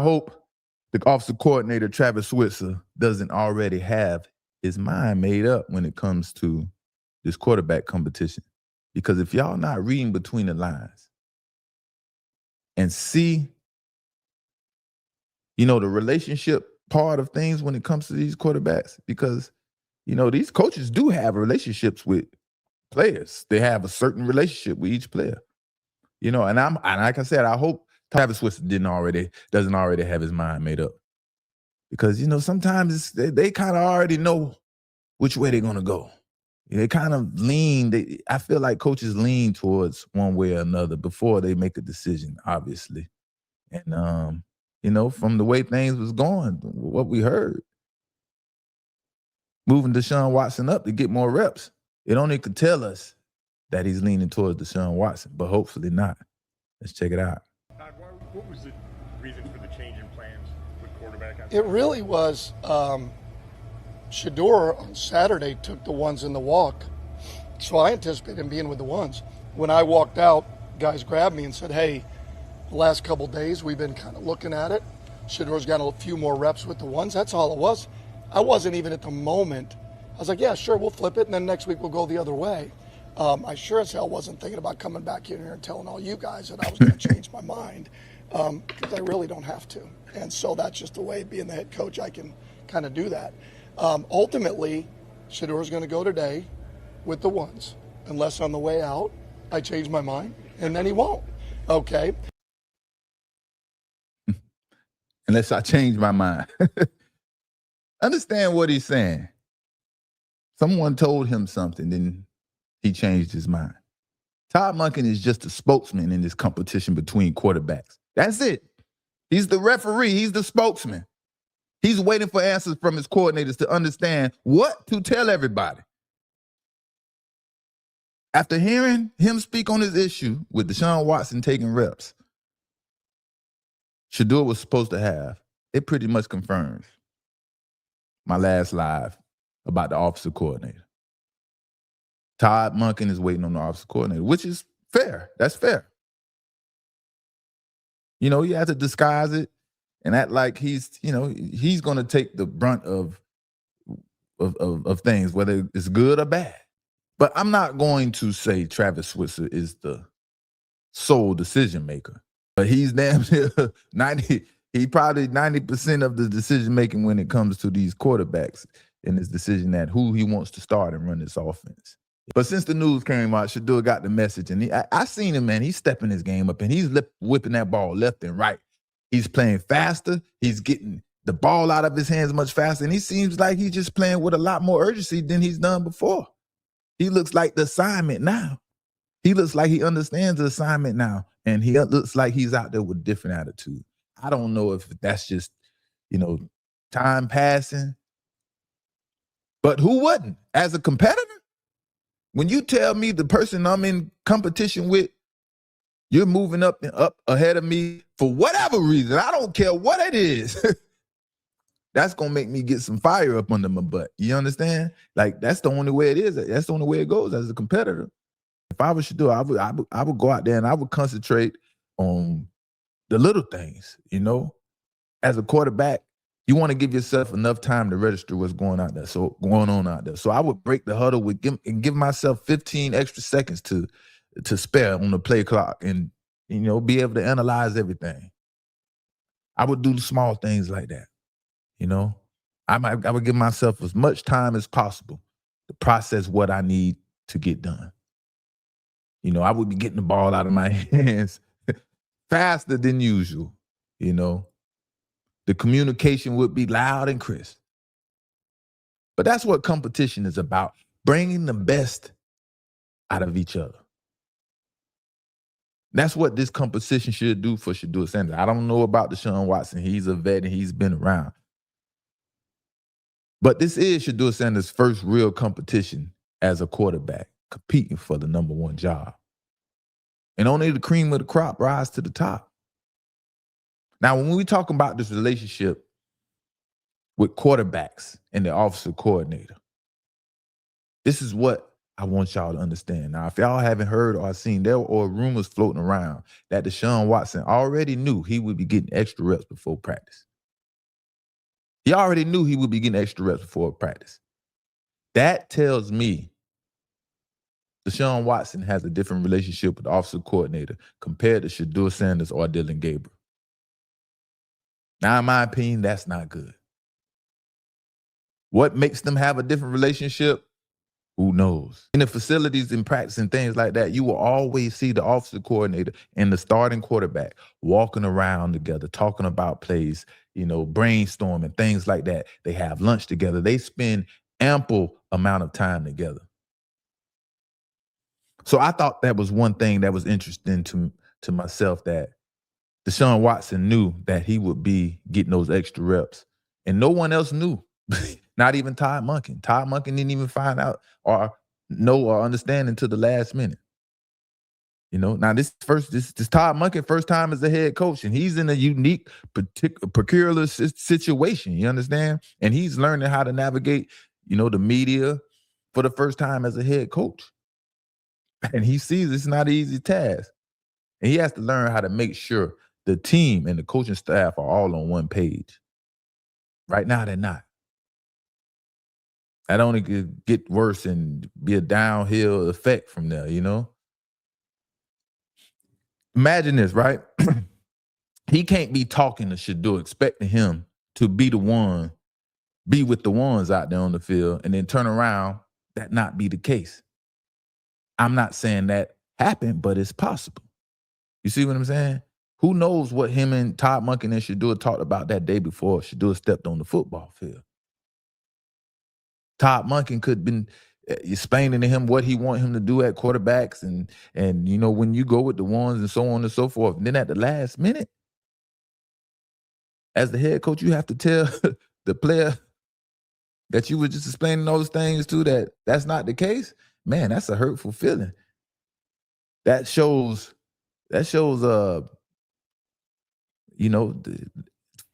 I hope the offensive coordinator, Travis Switzer, doesn't already have his mind made up when it comes to this quarterback competition. Because if y'all not reading between the lines and see, the relationship part of things when it comes to these quarterbacks, because, these coaches do have relationships with players. They have a certain relationship with each player. And like I said, I hope Travis Switzer doesn't already have his mind made up. Because, sometimes they kind of already know which way they're going to go. They kind of I feel like coaches lean towards one way or another before they make a decision, obviously. And, from the way things was going, what we heard, moving Deshaun Watson up to get more reps, it only could tell us that he's leaning towards Deshaun Watson, but hopefully not. Let's check it out. What was the reason for the change in plans with quarterback? It really was Shedeur on Saturday took the ones in the walk, so I anticipated him being with the ones. When I walked out, guys grabbed me and said, hey, the last couple days we've been kind of looking at it. Shedeur's got a few more reps with the ones. That's all it was. I wasn't even at the moment. I was like, yeah, sure, we'll flip it, and then next week we'll go the other way. I sure as hell wasn't thinking about coming back in here and telling all you guys that I was going to change my mind, because I really don't have to. And so that's just the way, being the head coach, I can kind of do that. Ultimately, Shedeur's going to go today with the ones, unless on the way out I change my mind, and then he won't. Okay. Unless I change my mind. Understand what he's saying. Someone told him something, then he changed his mind. Todd Monken is just a spokesman in this competition between quarterbacks. That's it. He's the referee. He's the spokesman. He's waiting for answers from his coordinators to understand what to tell everybody. After hearing him speak on his issue with Deshaun Watson taking reps, Shedeur was supposed to have, it pretty much confirms my last live about the offensive coordinator. Todd Monken is waiting on the offensive coordinator, which is fair. That's fair. You have to disguise it and act like he's going to take the brunt of things, whether it's good or bad. But I'm not going to say Travis Switzer is the sole decision maker. But he's damn near 90. He probably 90% of the decision making when it comes to these quarterbacks in his decision at who he wants to start and run this offense. But since the news came out, Shedeur got the message, and I seen him, man. He's stepping his game up, and he's whipping that ball left and right. He's playing faster. He's getting the ball out of his hands much faster, and he seems like he's just playing with a lot more urgency than he's done before. He looks like the assignment now. He looks like he understands the assignment now, and he looks like he's out there with a different attitude. I don't know if that's just, time passing. But who wouldn't? As a competitor, when you tell me the person I'm in competition with, you're moving up ahead of me for whatever reason, I don't care what it is, that's going to make me get some fire up under my butt. You understand? Like, that's the only way it is. That's the only way it goes as a competitor. If I was Shedeur, I would go out there and I would concentrate on the little things, As a quarterback, you want to give yourself enough time to register what's going on out there. So I would break the huddle and give myself 15 extra seconds to spare on the play clock and, be able to analyze everything. I would do the small things like that, I would give myself as much time as possible to process what I need to get done. I would be getting the ball out of my hands faster than usual, The communication would be loud and crisp. But that's what competition is about, bringing the best out of each other. That's what this competition should do for Shedeur Sanders. I don't know about Deshaun Watson. He's a vet and he's been around. But this is Shedeur Sanders' first real competition as a quarterback, competing for the number one job. And only the cream of the crop rise to the top. Now, when we talk about this relationship with quarterbacks and the offensive coordinator, this is what I want y'all to understand. Now, if y'all haven't heard or seen, there or rumors floating around that Deshaun Watson already knew he would be getting extra reps before practice. He already knew he would be getting extra reps before practice. That tells me Deshaun Watson has a different relationship with the offensive coordinator compared to Shedeur Sanders or Dylan Gabriel. Now, in my opinion, that's not good. What makes them have a different relationship? Who knows? In the facilities and practice and things like that, you will always see the offensive coordinator and the starting quarterback walking around together, talking about plays, brainstorming, things like that. They have lunch together. They spend ample amount of time together. So I thought that was one thing that was interesting to myself, that Deshaun Watson knew that he would be getting those extra reps. And no one else knew. Not even Todd Monken. Todd Monken didn't even find out or know or understand until the last minute. Now this Todd Monken first time as a head coach, and he's in a unique, peculiar situation. You understand? And he's learning how to navigate, the media for the first time as a head coach. And he sees it's not an easy task. And he has to learn how to make sure the team and the coaching staff are all on one page. Right now, they're not. That only could get worse and be a downhill effect from there, Imagine this, right? He can't be talking to Shedeur, expecting him to be with the ones out there on the field, and then turn around, that not be the case. I'm not saying that happened, but it's possible. You see what I'm saying? Who knows what him and Todd Monken and Shedeur talked about that day before Shedeur stepped on the football field. Todd Monken could have been explaining to him what he want him to do at quarterbacks, and when you go with the ones and so on and so forth. And then at the last minute, as the head coach, you have to tell the player that you were just explaining those things to that's not the case. Man, that's a hurtful feeling. That shows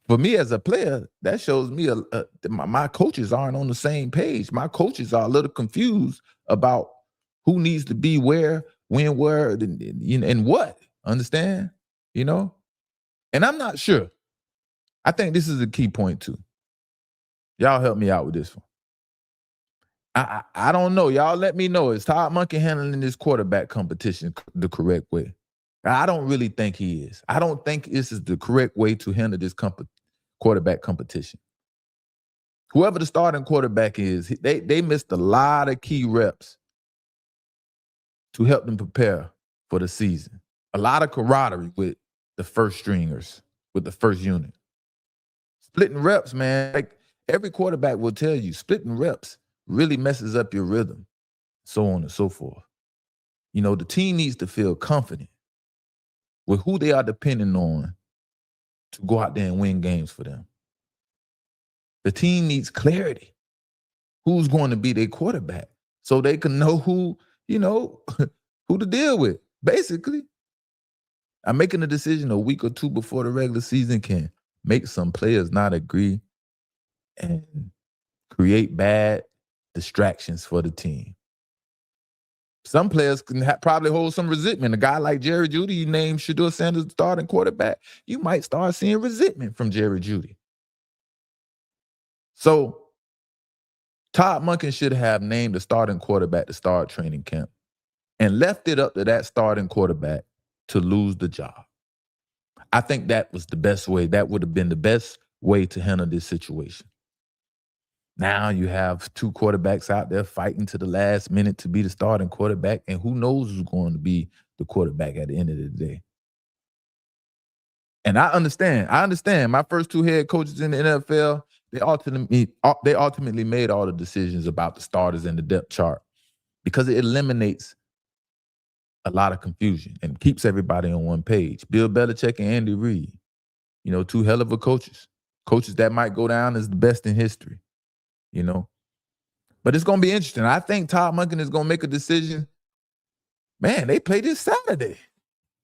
for me as a player, that shows me my coaches aren't on the same page. My coaches are a little confused about who needs to be where, when, where, and what. Understand? And I'm not sure. I think this is a key point too. Y'all help me out with this one. I don't know. Y'all let me know. Is Todd Monken handling this quarterback competition the correct way? I don't really think he is. I don't think this is the correct way to handle this quarterback competition. Whoever the starting quarterback is, they missed a lot of key reps to help them prepare for the season. A lot of camaraderie with the first stringers, with the first unit. Splitting reps, man, like every quarterback will tell you, splitting reps really messes up your rhythm, so on and so forth. The team needs to feel confident with who they are depending on to go out there and win games for them. The team needs clarity. Who's going to be their quarterback so they can know who to deal with, basically. I'm making a decision a week or two before the regular season can make some players not agree and create bad distractions for the team. Some players can probably hold some resentment. A guy like Jerry Jeudy, you name Shedeur Sanders the starting quarterback, you might start seeing resentment from Jerry Jeudy. So Todd Monken should have named the starting quarterback to start training camp and left it up to that starting quarterback to lose the job. I think that was the best way. That would have been the best way to handle this situation. Now you have two quarterbacks out there fighting to the last minute to be the starting quarterback, and who knows who's going to be the quarterback at the end of the day. And I understand. My first two head coaches in the NFL, they ultimately made all the decisions about the starters and the depth chart because it eliminates a lot of confusion and keeps everybody on one page. Bill Belichick and Andy Reid, two hell of a coaches that might go down as the best in history. But it's going to be interesting. I think Todd Monken is going to make a decision. Man, they play this Saturday.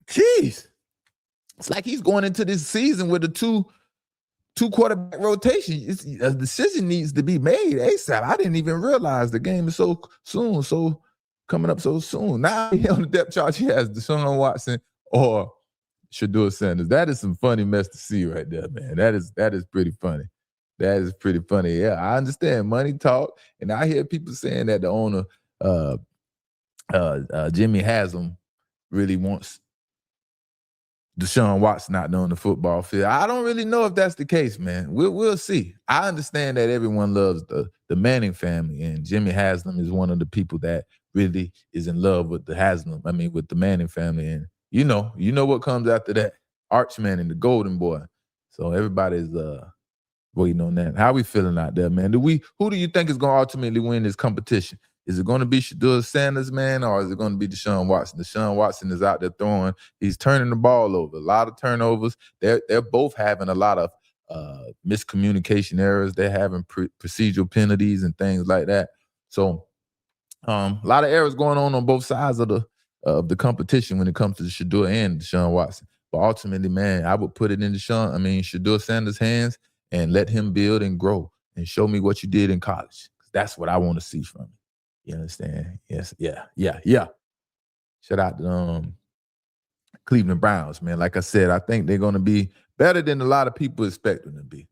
Jeez. It's like he's going into this season with a two quarterback rotation. A decision needs to be made ASAP. I didn't even realize the game is so soon. So coming up so soon. Now on the depth chart, he has Deshaun Watson or Shedeur Sanders. That is some funny mess to see right there, man. That is pretty funny. That is pretty funny. Yeah, I understand money talk, and I hear people saying that the owner, Jimmy Haslam, really wants Deshaun Watson out there on the football field. I don't really know if that's the case, man. We'll see. I understand that everyone loves the Manning family, and Jimmy Haslam is one of the people that really is in love with the Manning family. And you know what comes after that. Arch Manning, the golden boy. So everybody's waiting on that. How we feeling out there, man? Who do you think is going to ultimately win this competition? Is it going to be Shedeur Sanders, man, or is it going to be Deshaun Watson? Deshaun Watson is out there throwing. He's turning the ball over. A lot of turnovers. They're both having a lot of miscommunication errors. They're having procedural penalties and things like that. So a lot of errors going on both sides of the competition when it comes to Shedeur and Deshaun Watson. But ultimately, man, I would put it in Shedeur Sanders' hands and let him build and grow and show me what you did in college. That's what I want to see from him. You understand? Yes, yeah. Shout out to Cleveland Browns, man. Like I said, I think they're going to be better than a lot of people expect them to be.